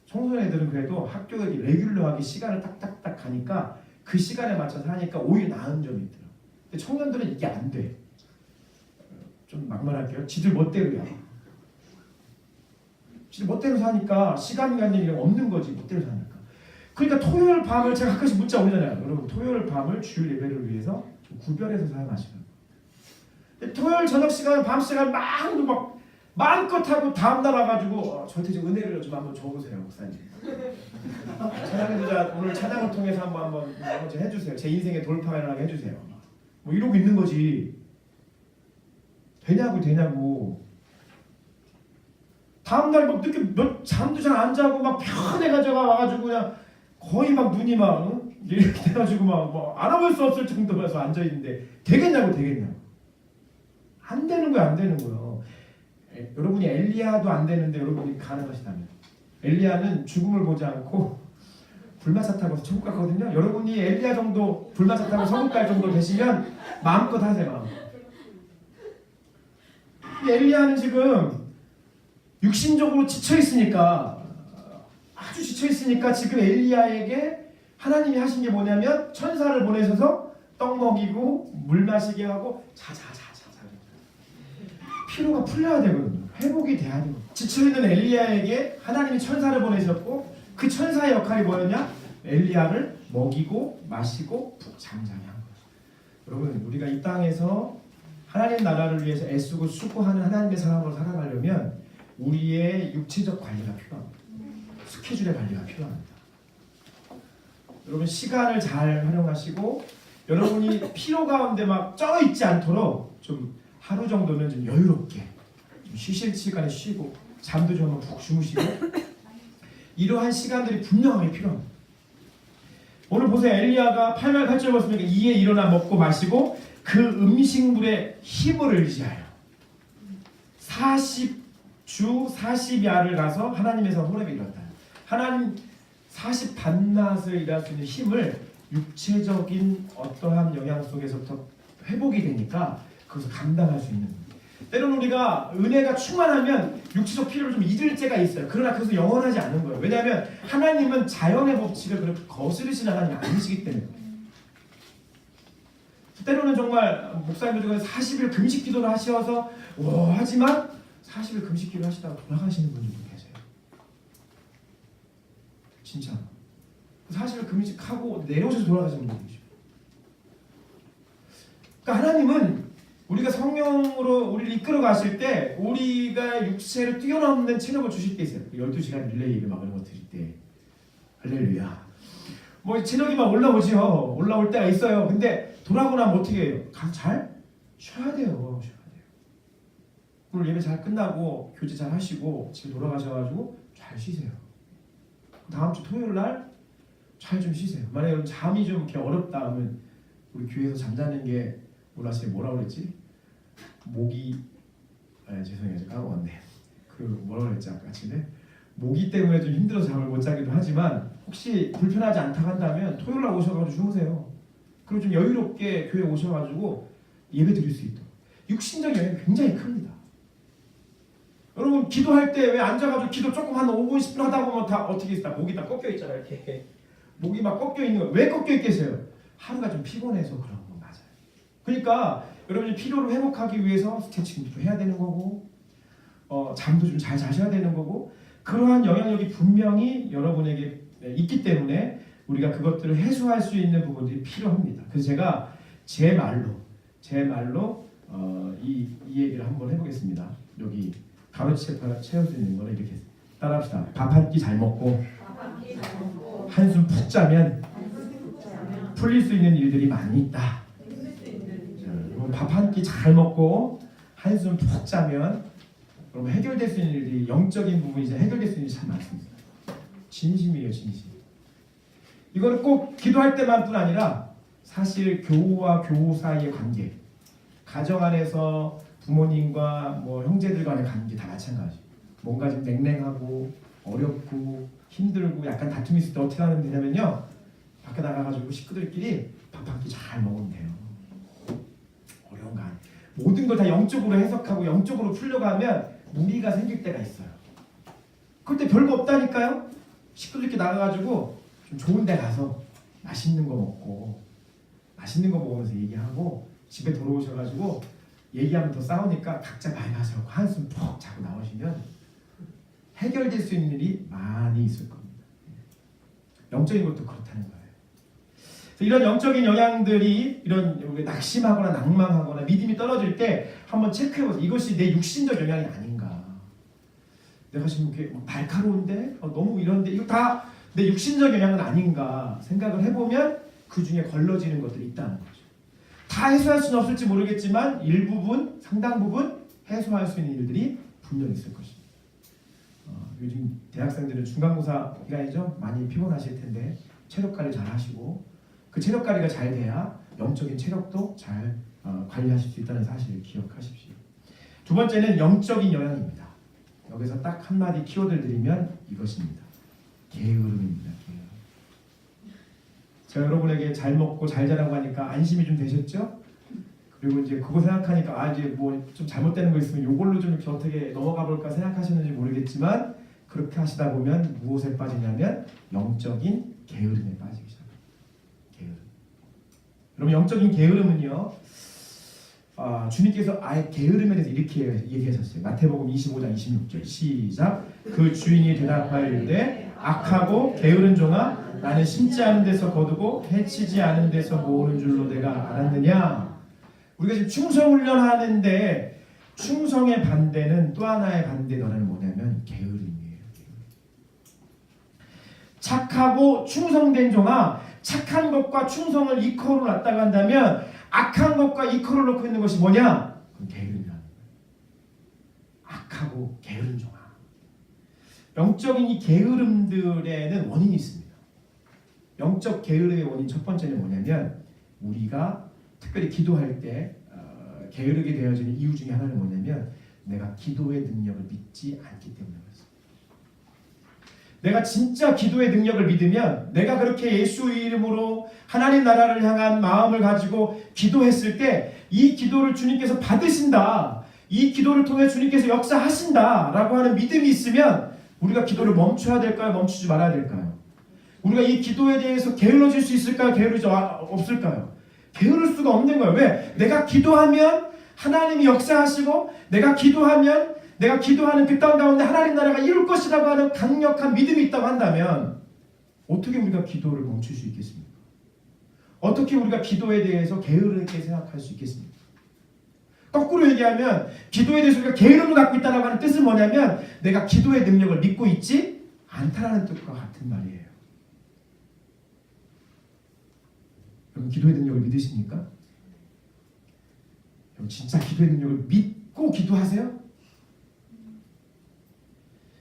청소년 애들은 그래도 학교에 레귤러하게 시간을 딱딱딱 가니까 그 시간에 맞춰서 하니까 오히려 나은 점이 있더라고요. 근데 청년들은 이게 안 돼. 좀 막말할게요. 지들 멋대로야. 지들 멋대로 사니까 시간이라는 얘기가 없는 거지. 멋대로 사니까. 그러니까 토요일 밤을 제가 가끔씩 문자 오잖아요. 여러분 토요일 밤을 주일 예배를 위해서 좀 구별해서 사용하시라고. 토요일 저녁 시간, 밤 시간 막 마음껏 하고 다음날 와가지고 저한테 좀 은혜를 좀 한번 줘보세요, 목사님. 찬양자 오늘 찬양을 통해서 한번 좀 해주세요. 제 인생의 돌파가 일어나게 해주세요. 뭐 이러고 있는 거지. 되냐고. 다음날 막 늦게 잠도 잘 안 자고 막 편해가지고 와가지고 그냥 거의 막 눈이 막 이렇게 돼가지고 막 알아볼 수 없을 정도에서 앉아 있는데 되겠냐고. 안 되는 거예요. 여러분이 엘리야도 안 되는데 여러분이 가능하시다면 엘리야는 죽음을 보지 않고 불마차 타고 천국 갔거든요. 여러분이 엘리야 정도 불마차 타고 천국 갈 정도 되시면 마음껏 하세요. 엘리야는 지금 육신적으로 지쳐 있으니까 지금 엘리야에게 하나님이 하신 게 뭐냐면 천사를 보내셔서 떡 먹이고 물 마시게 하고 자. 피로가 풀려야 되거든요. 회복이 돼야 되거든요. 지쳐있는 엘리야에게 하나님이 천사를 보내셨고 그 천사의 역할이 뭐였냐? 엘리야를 먹이고 마시고 잠잠히 한 거예요. 여러분 우리가 이 땅에서 하나님 나라를 위해서 애쓰고 수고하는 하나님의 사람으로 살아가려면 우리의 육체적 관리가 필요합니다. 스케줄의 관리가 필요합니다. 여러분 시간을 잘 활용하시고 여러분이 피로 가운데 막 쪄 있지 않도록 좀 하루 정도는 좀 여유롭게 좀 쉬실 시간에 쉬고 잠도 좀 푹 주무시고 이러한 시간들이 분명하게 필요합니다. 오늘 보세요. 엘리야가 8말 8절 보시면 이에 일어나 먹고 마시고 그 음식물의 힘을 의지하여 40주 40야를 가서 하나님에서 호렙에 이뤘다. 하나님 40 밤낮을 일할 수 있는 힘을 육체적인 어떠한 영향 속에서부터 회복이 되니까 그것을 감당할 수 있는 거예요. 때로는 우리가 은혜가 충만하면 육체적 필요를 좀 잊을 때가 있어요. 그러나 그것은 영원하지 않은 거예요. 왜냐하면 하나님은 자연의 법칙을 그렇게 거스르시는 하나님이 아니시기 때문에. 때로는 정말 목사님들 중에 40일 금식 기도를 하셔서 하지만 40일 금식 기도 하시다가 돌아가시는 분들도 계세요. 진짜 40일 금식하고 내려오셔서 돌아가시는 분도 계시고. 그러니까 하나님은 우리가 성령으로 우리를 이끌어 가실 때 우리가 육체를 뛰어넘는 체력을 주실 때 있어요. 12시간 릴레이 예배 막 이런 거 드릴 때 할렐루야. 뭐 체력이 막 올라오죠. 올라올 때가 있어요. 근데 돌아오고 나면 어떻게 해요? 가서 잘 쉬어야 돼요. 오늘 예배 잘 끝나고 교제 잘 하시고 집에 돌아가셔가지고 잘 쉬세요. 다음 주 토요일 날 잘 좀 쉬세요. 만약에 잠이 좀 이렇게 어렵다 하면 우리 교회에서 잠자는 게 문화씨 뭐라고 그랬지? 모기 죄송해요. 제가 까먹었네. 그 뭐라고 그랬지 아까 전에? 모기 때문에 좀 힘들어서 잠을 못 자기도 하지만 혹시 불편하지 않다고 한다면 토요일날 오셔가지고 주무세요. 그리고 좀 여유롭게 교회 오셔가지고 예배 드릴 수 있도록. 육신적 영향이 굉장히 큽니다. 여러분 기도할 때 왜 앉아가지고 기도 조금 한 5분 10분 하다 보면 다 어떻게 있어? 목이 다 꺾여 있잖아요. 이렇게 목이 막 꺾여 있는 거. 왜 꺾여 있겠어요? 하루가 좀 피곤해서 그런 거 맞아요. 그러니까 여러분이 피로를 회복하기 위해서 스트레칭도 해야 되는 거고 잠도 좀 잘 자셔야 되는 거고 그러한 영향력이 분명히 여러분에게 있기 때문에 우리가 그것들을 해소할 수 있는 부분들이 필요합니다. 그래서 제가 제 말로 이 얘기를 한번 해보겠습니다. 여기 가로채 채울 수 있는 거를 이렇게 따라합시다. 밥 한 끼 잘 먹고 한숨 푹 자면 풀릴 수 있는 일들이 많이 있다. 밥 한 끼 잘 먹고 한숨 푹 자면 그럼 해결될 수 있는 일들이 영적인 부분이 이제 해결될 수 있는 일이 참 많습니다. 진심이에요, 진심. 이거는 꼭 기도할 때만뿐 아니라 사실 교우와 교우 사이의 관계, 가정 안에서 부모님과 뭐 형제들 간의 관계 다 마찬가지. 뭔가 좀 냉랭하고 어렵고 힘들고 약간 다툼이 있을 때 어떻게 하면 되냐면요. 밖에 나가가지고 식구들끼리 밥 한 끼 잘 먹으면 돼요. 어려운 거 아니에요. 모든 걸 다 영적으로 해석하고 영적으로 풀려고 하면 무리가 생길 때가 있어요. 그때 별거 없다니까요. 식구들끼리 나가가지고 좀 좋은 데 가서 맛있는 거 먹고 맛있는 거 먹으면서 얘기하고 집에 돌아오셔가지고 얘기하면 더 싸우니까 각자 말 마시고 한숨 푹 자고 나오시면 해결될 수 있는 일이 많이 있을 겁니다. 영적인 것도 그렇다는 거예요. 이런 영적인 영향들이 이런 낙심하거나 낭망하거나 믿음이 떨어질 때 한번 체크해보세요. 이것이 내 육신적 영향이 아닌가. 내가 지금 이렇게 날카로운데 너무 이런데 이거 다 내 육신적 영향은 아닌가 생각을 해보면 그 중에 걸러지는 것들이 있다는 거죠. 다 해소할 수는 없을지 모르겠지만 일부분, 상당 부분 해소할 수 있는 일들이 분명히 있을 것입니다. 요즘 대학생들은 중간고사 기간이죠. 많이 피곤하실 텐데 체력 관리 잘 하시고 그 체력 관리가 잘 돼야 영적인 체력도 잘 관리하실 수 있다는 사실을 기억하십시오. 두 번째는 영적인 영향입니다. 여기서 딱 한마디 키워드를 드리면 이것입니다. 게으름입니다. 게으름. 제가 여러분에게 잘 먹고 잘 자라고 하니까 안심이 좀 되셨죠? 그리고 이제 그거 생각하니까 이제 뭐 좀 잘못되는 거 있으면 이걸로 좀 이렇게 어떻게 넘어가 볼까 생각하셨는지 모르겠지만 그렇게 하시다 보면 무엇에 빠지냐면 영적인 게으름에 빠지기 시작합니다. 게으름. 여러분 영적인 게으름은요. 주님께서 아예 게으름에 대해서 이렇게 얘기하셨어요. 마태복음 25장 26절 시작. 그 주인이 대답하이르되 악하고 게으른 종아 나는 심지 않은 데서 거두고 해치지 않은 데서 모으는 줄로 내가 알았느냐. 우리가 지금 충성훈련하는데 충성의 반대는 또 하나의 반대 너라는 뭐냐면 게으름이에요. 착하고 충성된 종아 착한 것과 충성을 이퀄로 놨다고 한다면 악한 것과 이퀄을 놓고 있는 것이 뭐냐? 그건 게으름이라는 거예요. 악하고 게으른 종아. 영적인 이 게으름들에는 원인이 있습니다. 영적 게으름의 원인 첫 번째는 뭐냐면 우리가 특별히 기도할 때 게으르게 되어지는 이유 중에 하나는 뭐냐면 내가 기도의 능력을 믿지 않기 때문에 그렇습니다. 내가 진짜 기도의 능력을 믿으면 내가 그렇게 예수 이름으로 하나님 나라를 향한 마음을 가지고 기도했을 때 이 기도를 주님께서 받으신다. 이 기도를 통해 주님께서 역사하신다 라고 하는 믿음이 있으면 우리가 기도를 멈춰야 될까요? 멈추지 말아야 될까요? 우리가 이 기도에 대해서 게을러질 수 있을까요? 게으르지 없을까요? 게으를 수가 없는 거예요. 왜? 내가 기도하면 하나님이 역사하시고 내가 기도하면 내가 기도하는 그 땅 가운데 하나님 나라가 이룰 것이라고 하는 강력한 믿음이 있다고 한다면 어떻게 우리가 기도를 멈출 수 있겠습니까? 어떻게 우리가 기도에 대해서 게으르게 생각할 수 있겠습니까? 거꾸로 얘기하면 기도에 대해서 우리가 게으름을 갖고 있다는 하는 뜻은 뭐냐면 내가 기도의 능력을 믿고 있지 않다라는 뜻과 같은 말이에요. 여러분 기도의 능력을 믿으십니까? 여러분 진짜 기도의 능력을 믿고 기도하세요?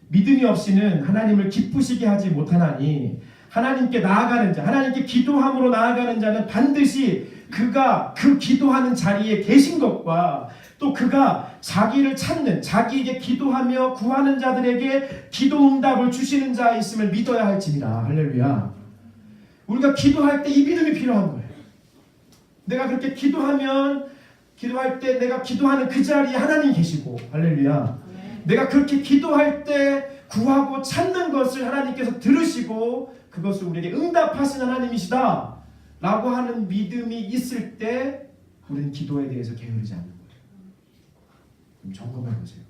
믿음이 없이는 하나님을 기쁘시게 하지 못하나니 하나님께 나아가는 자, 하나님께 기도함으로 나아가는 자는 반드시 그가 그 기도하는 자리에 계신 것과 또 그가 자기를 찾는, 자기에게 기도하며 구하는 자들에게 기도 응답을 주시는 자이심을 믿어야 할지니라. 할렐루야. 우리가 기도할 때 이 믿음이 필요한 거예요. 내가 그렇게 기도할 때 내가 기도하는 그 자리에 하나님 계시고, 할렐루야. 내가 그렇게 기도할 때 구하고 찾는 것을 하나님께서 들으시고 그것을 우리에게 응답하시는 하나님이시다 라고 하는 믿음이 있을 때 우리는 기도에 대해서 게으르지 않는 거예요. 그럼 점검해 보세요.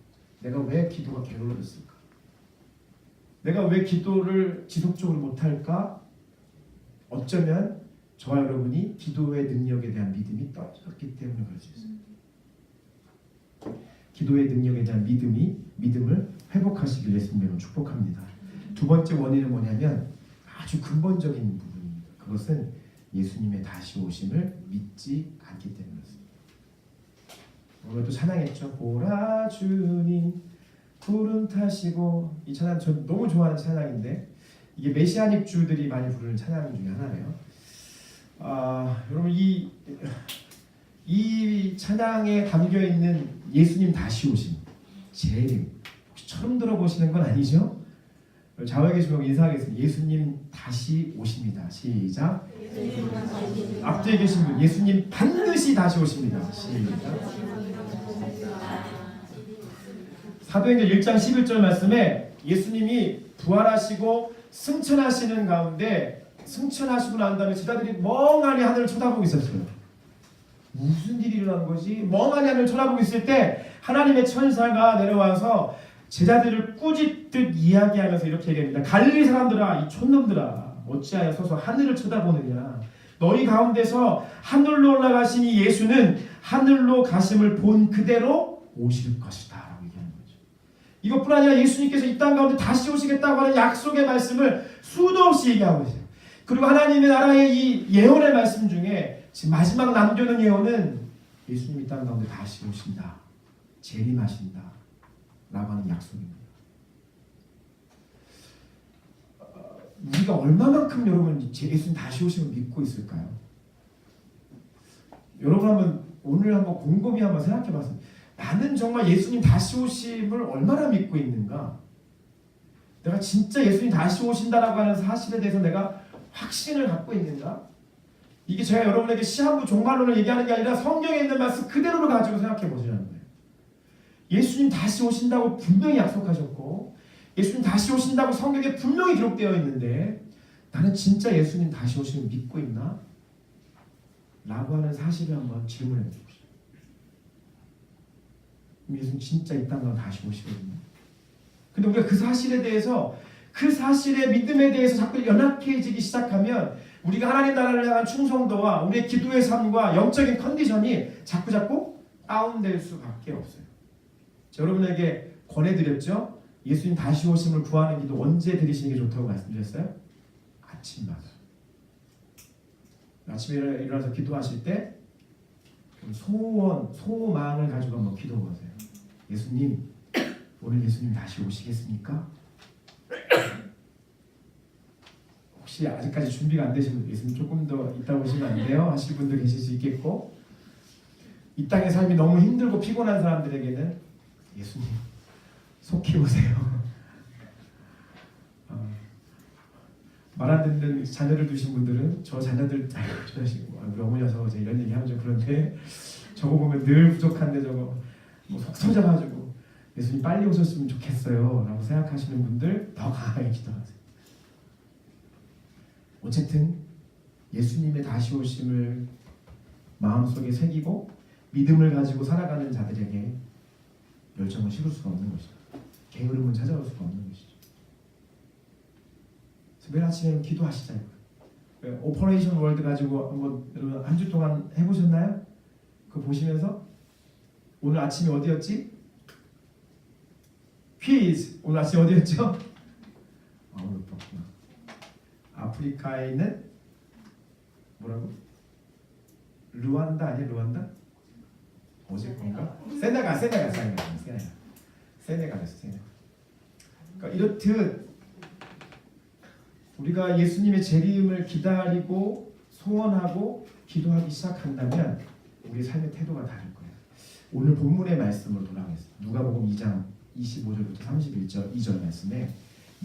내가 왜 기도가 게을렀을까? 내가 왜 기도를 지속적으로 못할까? 어쩌면 저와 여러분이 기도의 능력에 대한 믿음이 떨어졌기 때문에 그럴 수 있어요. 기도의 능력에 대한 믿음을 회복하시길 예수님으로 축복합니다. 두 번째 원인은 뭐냐면 아주 근본적인 부분입니다. 그것은 예수님의 다시 오심을 믿지 않기 때문이었습니다. 오늘도 찬양했죠. 보라 주님 구름 타시고, 이 찬양 저 너무 좋아하는 찬양인데 이게 메시아닉 주들이 많이 부르는 찬양 중에 하나예요. 여러분 이 찬양에 담겨 있는 예수님 다시 오심, 재림 혹시 처음 들어보시는 건 아니죠? 좌우에 계신 분 인사하겠습니다. 예수님 다시 오십니다. 시작. 앞뒤에 계신 분 예수님 반드시 다시 오십니다. 시작. 사도행전 1장 11절 말씀에 예수님이 부활하시고 승천하시는 가운데 승천하시고 난 다음에 제자들이 멍하니 하늘을 쳐다보고 있었어요. 무슨 일이 일어난 거지? 멍하니 하늘을 쳐다보고 있을 때 하나님의 천사가 내려와서 제자들을 꾸짖듯 이야기하면서 이렇게 얘기합니다. 갈릴리 사람들아, 이 촌놈들아, 어찌하여 서서 하늘을 쳐다보느냐? 너희 가운데서 하늘로 올라가신 이 예수는 하늘로 가심을 본 그대로 오실 것이다 라고 얘기하는 거죠. 이것뿐 아니라 예수님께서 이 땅 가운데 다시 오시겠다고 하는 약속의 말씀을 수도 없이 얘기하고 있어요. 그리고 하나님의 나라의 이 예언의 말씀 중에 지금 마지막 남겨놓은 예언은 예수님이 이 땅 가운데 다시 오신다, 재림하신다 라고 하는 약속입니다. 우리가 얼마만큼 여러분 예수님 다시 오심을 믿고 있을까요? 여러분 오늘 한번 곰곰이 한번 생각해봤어요. 나는 정말 예수님 다시 오심을 얼마나 믿고 있는가? 내가 진짜 예수님 다시 오신다라고 하는 사실에 대해서 내가 확신을 갖고 있는가? 이게 제가 여러분에게 시한부 종말론을 얘기하는 게 아니라 성경에 있는 말씀 그대로를 가지고 생각해 보시라는 거예요. 예수님 다시 오신다고 분명히 약속하셨고 예수님 다시 오신다고 성경에 분명히 기록되어 있는데 나는 진짜 예수님 다시 오심을 믿고 있나? 라고 하는 사실을 한번 질문해 보십시오. 예수님 진짜 이 땅으로 다시 오시거든요. 근데 우리가 그 사실에 대해서 그 사실의 믿음에 대해서 자꾸 연약해지기 시작하면 우리가 하나님 나라를 향한 충성도와 우리의 기도의 삶과 영적인 컨디션이 자꾸 다운될 수밖에 없어요. 여러분에게 권해드렸죠? 예수님 다시 오심을 구하는 기도 언제 드리시는 게 좋다고 말씀드렸어요? 아침마다. 아침에 일어나서 기도하실 때 소망을 가지고 한번 기도하세요. 예수님, 오늘 예수님 다시 오시겠습니까? 혹시 아직까지 준비가 안 되신 분, 예수님 조금 더 이따 오시면 안 돼요? 하실 분도 계실 수 있겠고, 이 땅의 삶이 너무 힘들고 피곤한 사람들에게는 예수님 속히 오세요. 말 안 듣는 자녀를 두신 분들은 저 자녀들 우리 어머니여서 어제 이런 얘기하면 좀 그런데 저거 보면 늘 부족한데 저거 속 터져가지고 예수님 빨리 오셨으면 좋겠어요 라고 생각하시는 분들 더 강하게 기도하세요. 어쨌든 예수님의 다시 오심을 마음속에 새기고 믿음을 가지고 살아가는 자들에게 열정을 식을 수가 없는 것이죠. 게으름은 찾아올 수가 없는 것이죠. 매일 아침에 기도하시자요. 오퍼레이션 월드 가지고 한번 여러분 한 주 동안 해보셨나요? 그거 보시면서 오늘 아침이 어디였지? 퀴즈! 오늘 아침 어디였죠? 오늘 봤구나. 아프리카에 있는 뭐라고? 루안다 아니야? 루안다? 어제 건가? 세네갈이었어. 세네갈. 그러니까 이렇듯 우리가 예수님의 재림을 기다리고 소원하고 기도하기 시작한다면 우리 삶의 태도가 다를 거예요. 오늘 본문의 말씀으로 돌아가겠습니다. 누가복음 2장 25절부터 31절 2절 말씀에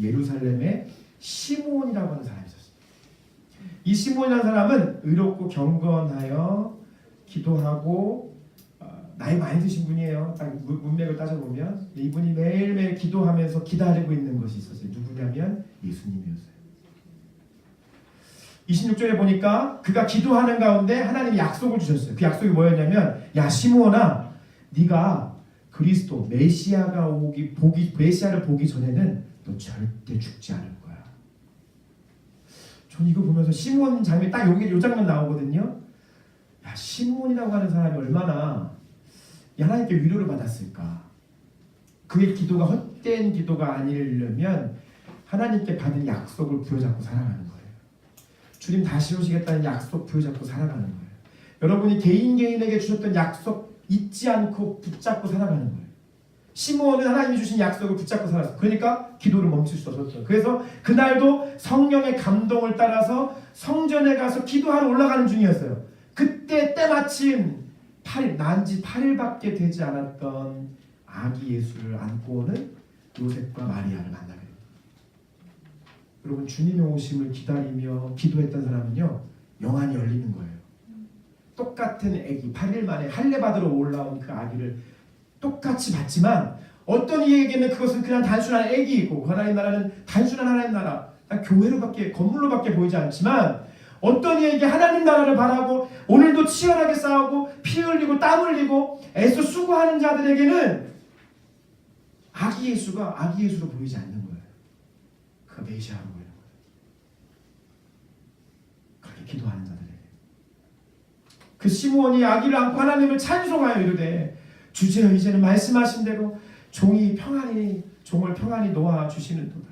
예루살렘에 시므온이라고 하는 사람이 있었어요. 이 시므온이라는 사람은 의롭고 경건하여 기도하고 나이 많이 드신 분이에요. 딱 문맥을 따져보면 이분이 매일매일 기도하면서 기다리고 있는 것이 있었어요. 누구냐면 예수님이었어요. 26절에 보니까 그가 기도하는 가운데 하나님이 약속을 주셨어요. 그 약속이 뭐였냐면 야 시므온아 네가 그리스도 메시아를 보기 전에는 너 절대 죽지 않을 거야. 전 이거 보면서 시므온 장면 딱 요 장면 나오거든요. 야 시므온이라고 하는 사람이 얼마나 하나님께 위로를 받았을까. 그의 기도가 헛된 기도가 아니려면 하나님께 받은 약속을 부여잡고 살아가는 거예요. 주님 다시 오시겠다는 약속 부여잡고 살아가는 거예요. 여러분이 개인에게 주셨던 약속 잊지 않고 붙잡고 살아가는 거예요. 시므온은 하나님이 주신 약속을 붙잡고 살았어요. 그러니까 기도를 멈출 수 없었어요. 그래서 그날도 성령의 감동을 따라서 성전에 가서 기도하러 올라가는 중이었어요. 그때 때마침 난 지 8일밖에 되지 않았던 아기 예수를 안고 오는 요셉과 마리아를 만나게 됩니다. 여러분 주님의 오심을 기다리며 기도했던 사람은요 영안이 열리는 거예요. 똑같은 아기 8일 만에 할례 받으러 올라온 그 아기를 똑같이 봤지만 어떤 이에게는 그것은 그냥 단순한 아기이고 하나님 나라는 단순한 하나님 나라 교회로밖에 건물로밖에 보이지 않지만 어떤 이에게 하나님 나라를 바라고 오늘도 치열하게 싸우고 피 흘리고 땀 흘리고 애써 수고하는 자들에게는 아기 예수가 아기 예수로 보이지 않는 거예요. 그가 메시아로 보이는 거예요. 그렇게 기도하는 자들에게 그 시므온이 아기를 안고 하나님을 찬송하여 이르되 주제여 이제는 말씀하신 대로 종을 평안히 놓아 주시는도다.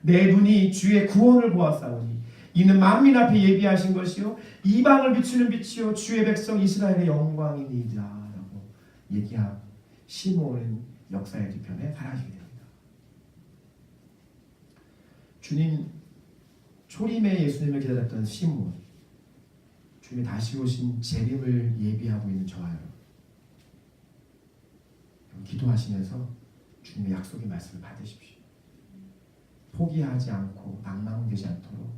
내 눈이 주의 구원을 보았사오니 이는 만민 앞에 예비하신 것이요 이방을 비추는 빛이요 주의 백성 이스라엘의 영광이니이다 라고 얘기하고 시므온은 역사의 뒤편에 사라지게 됩니다. 주님 초림의 예수님을 기다렸던 시므온, 주님이 다시 오신 재림을 예비하고 있는 저와 여러분, 기도하시면서 주님의 약속의 말씀을 받으십시오. 포기하지 않고 낭망되지 않도록,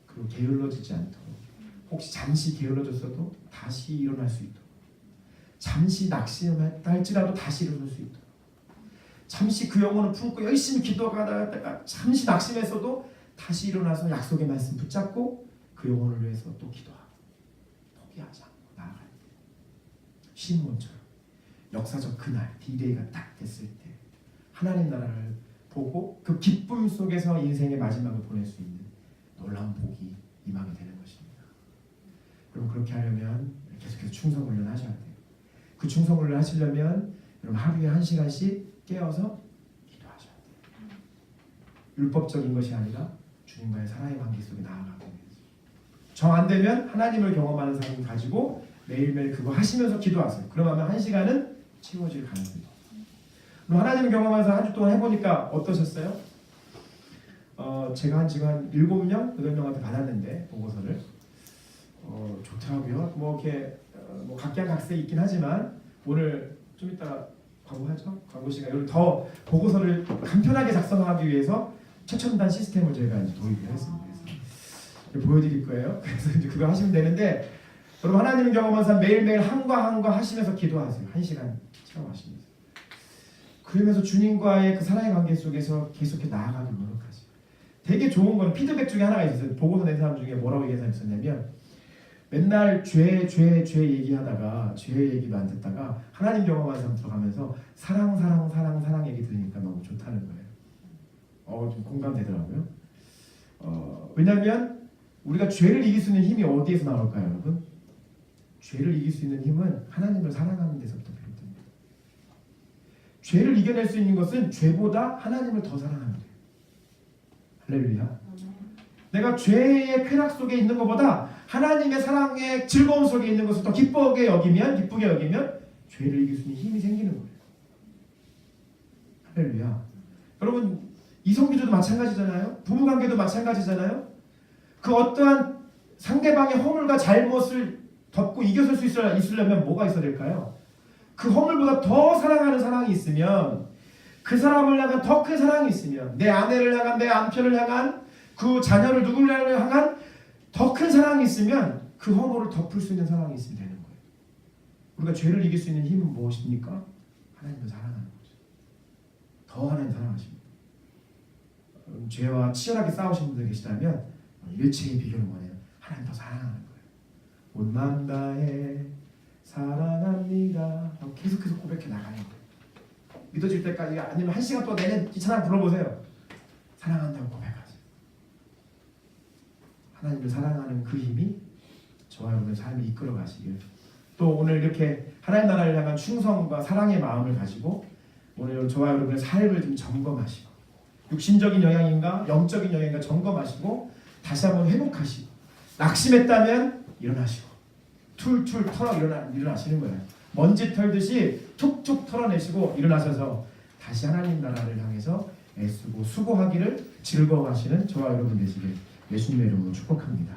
그리고 게을러지지 않도록, 혹시 잠시 게을러졌어도 다시 일어날 수 있도록, 잠시 낙심할지라도 다시 일어날 수 있도록, 잠시 그 영혼을 품고 열심히 기도하다가 잠시 낙심했어도 다시 일어나서 약속의 말씀 붙잡고 그 영혼을 위해서 또 기도하고 포기하지 않고 나아갈 때 시므온처럼 역사적 그날 D-Day가 딱 됐을 때 하나님 나라를 보고 그 기쁨 속에서 인생의 마지막을 보낼 수 있는 놀라운 복이 임하게 되는 것입니다. 여러분 그렇게 하려면 계속해서 충성훈련 하셔야 돼요. 그 충성훈련 하시려면 여러분 하루에 1시간씩 깨어서 기도하셔야 돼요. 율법적인 것이 아니라 주님과의 사랑의 관계 속에 나아가기 위해서. 정 안 되면 하나님을 경험하는 삶을 가지고 매일매일 그거 하시면서 기도하세요. 그러면 1시간은 채워질 가능성이 있어요. 그럼 하나님을 경험하면서 한 주 동안 해보니까 어떠셨어요? 제가 지금 한 7명, 8명한테 받았는데 보고서를 좋더라고요. 뭐 이렇게 뭐 각양각색 있긴 하지만 오늘 좀 이따가 광고하죠? 광고 시간. 오늘 더 보고서를 간편하게 작성하기 위해서 최첨단 시스템을 저희가 이제 도입을 했습니다. 그래서 보여드릴 거예요. 그래서 이제 그거 하시면 되는데 여러분 하나님을 경험하면서 매일매일 한과 하시면서 기도하세요. 1시간 체험하시면서. 그러면서 주님과의 그 사랑의 관계 속에서 계속해 나아가기 노력하세요. 되게 좋은 건 피드백 중에 하나가 있었어요. 보고서 낸 사람 중에 뭐라고 얘기한 사람이 있었냐면 맨날 죄 얘기하다가 죄 얘기도 안 듣다가 하나님 경험하는 사람 들어가면서 사랑 얘기 들으니까 너무 좋다는 거예요. 좀 공감되더라고요. 왜냐하면 우리가 죄를 이길 수 있는 힘이 어디에서 나올까요, 여러분? 죄를 이길 수 있는 힘은 하나님을 사랑하는 데서부터 비롯됩니다. 죄를 이겨낼 수 있는 것은 죄보다 하나님을 더 사랑하면 돼요. 할렐루야. 내가 죄의 쾌락 속에 있는 것보다 하나님의 사랑의 즐거움 속에 있는 것을 더 기쁘게 여기면 죄를 이길 수 있는 힘이 생기는 거예요. 할렐루야. 여러분 이성기도도 마찬가지잖아요. 부부관계도 마찬가지잖아요. 그 어떠한 상대방의 허물과 잘못을 덮고 이겨설 수 있으려면 뭐가 있어야 될까요? 그 허물보다 더 사랑하는 사랑이 있으면, 그 사람을 향한 더 큰 사랑이 있으면, 내 아내를 향한, 내 남편을 향한, 그 자녀를 누구를 향한 더 큰 사랑이 있으면 그 허물을 덮을 수 있는 사랑이 있으면 되는 거예요. 우리가 죄를 이길 수 있는 힘은 무엇입니까? 하나님을 사랑하는 거죠. 더 하나님 사랑하십니다. 죄와 치열하게 싸우신 분들 계시다면 일체의 비결은 뭐냐면 하나님 더 사랑하는 거예요. 온 마음 다해 사랑합니다. 계속해서 고백해 나가는 거예요. 믿어질 때까지, 아니면 1시간 동안 내내 이 찬양 불러보세요. 사랑한다고 고백하세요. 하나님을 사랑하는 그 힘이 저와 여러분의 삶을 이끌어 가시길. 또 오늘 이렇게 하나님 나라를 향한 충성과 사랑의 마음을 가지고 오늘 저와 여러분의 삶을 좀 점검하시고, 육신적인 영향인가 영적인 영향인가 점검하시고 다시 한번 회복하시고, 낙심했다면 일어나시고 툴툴 털어 일어나시는 거예요. 먼지 털듯이 툭툭 털어내시고 일어나셔서 다시 하나님 나라를 향해서 애쓰고 수고하기를 즐거워하시는 저와 여러분 되시길 예수님의 이름으로 축복합니다.